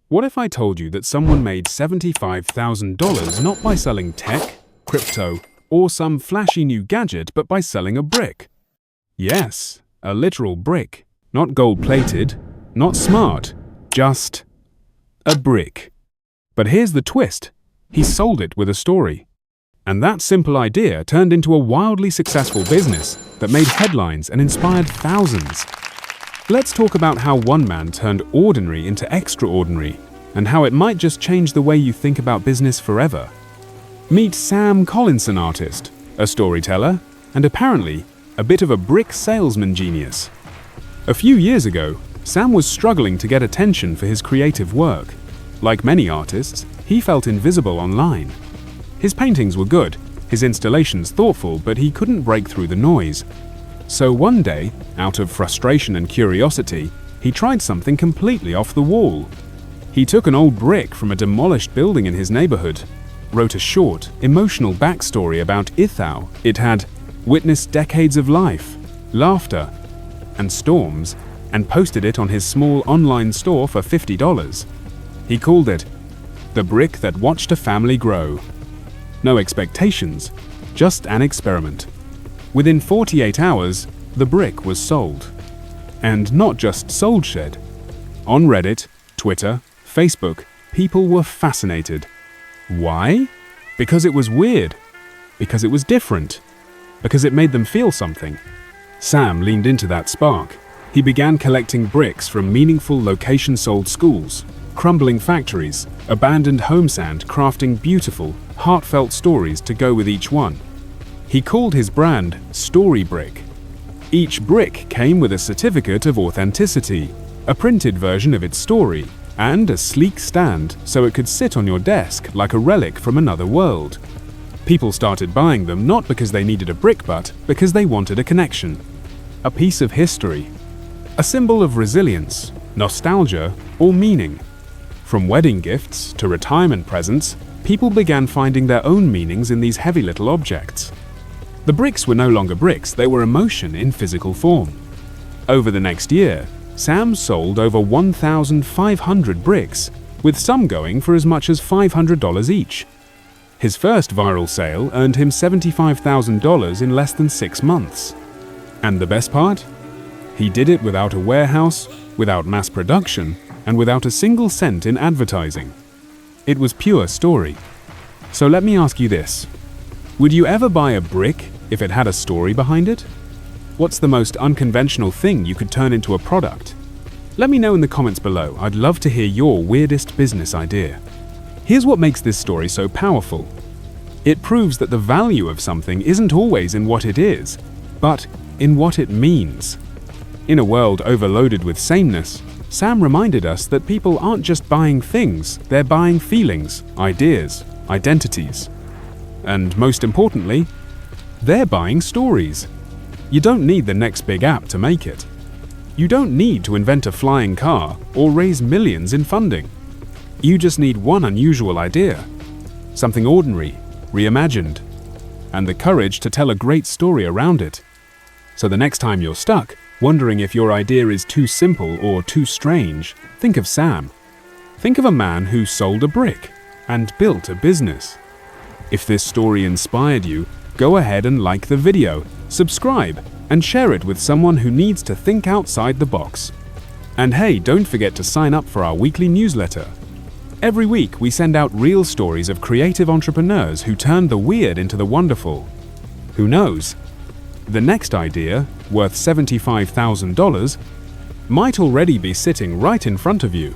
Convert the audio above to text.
What if I told you that someone made $75,000 not by selling tech, crypto, or some flashy new gadget, but by selling a brick? Yes, a literal brick. Not gold-plated, not smart, just a brick. But here's the twist. He sold it with a story. And that simple idea turned into a wildly successful business that made headlines and inspired thousands. Let's talk about how one man turned ordinary into extraordinary, and how it might just change the way you think about business forever. Meet Sam Collinson, artist, a storyteller, and apparently a bit of a brick salesman genius. A few years ago, Sam was struggling to get attention for his creative work. Like many artists, he felt invisible online. His paintings were good, his installations thoughtful, but he couldn't break through the noise. So one day, out of frustration and curiosity, he tried something completely off the wall. He took an old brick from a demolished building in his neighborhood, wrote a short, emotional backstory about Ithau. It had witnessed decades of life, laughter, and storms, and posted it on his small online store for $50. He called it The Brick That Watched a Family Grow. No expectations, just an experiment. Within 48 hours, the brick was sold. And not just sold, Shed. On Reddit, Twitter, Facebook, people were fascinated. Why? Because it was weird. Because it was different. Because it made them feel something. Sam leaned into that spark. He began collecting bricks from meaningful location-sold schools, crumbling factories, abandoned homes, and crafting beautiful, heartfelt stories to go with each one. He called his brand Story Brick. Each brick came with a certificate of authenticity, a printed version of its story, and a sleek stand so it could sit on your desk like a relic from another world. People started buying them not because they needed a brick, but because they wanted a connection, a piece of history, a symbol of resilience, nostalgia, or meaning. From wedding gifts to retirement presents, people began finding their own meanings in these heavy little objects. The bricks were no longer bricks, they were emotion in physical form. Over the next year, Sam sold over 1,500 bricks, with some going for as much as $500 each. His first viral sale earned him $75,000 in less than 6 months. And the best part? He did it without a warehouse, without mass production, and without a single cent in advertising. It was pure story. So let me ask you this. Would you ever buy a brick if it had a story behind it? What's the most unconventional thing you could turn into a product? Let me know in the comments below. I'd love to hear your weirdest business idea. Here's what makes this story so powerful. It proves that the value of something isn't always in what it is, but in what it means. In a world overloaded with sameness, Sam reminded us that people aren't just buying things, they're buying feelings, ideas, identities. And most importantly, they're buying stories. You don't need the next big app to make it. You don't need to invent a flying car or raise millions in funding. You just need one unusual idea, something ordinary, reimagined, and the courage to tell a great story around it. So the next time you're stuck, wondering if your idea is too simple or too strange, think of Sam. Think of a man who sold a brick and built a business. If this story inspired you, go ahead and like the video, subscribe, and share it with someone who needs to think outside the box. And hey, don't forget to sign up for our weekly newsletter. Every week, we send out real stories of creative entrepreneurs who turned the weird into the wonderful. Who knows? The next idea, worth $75,000, might already be sitting right in front of you.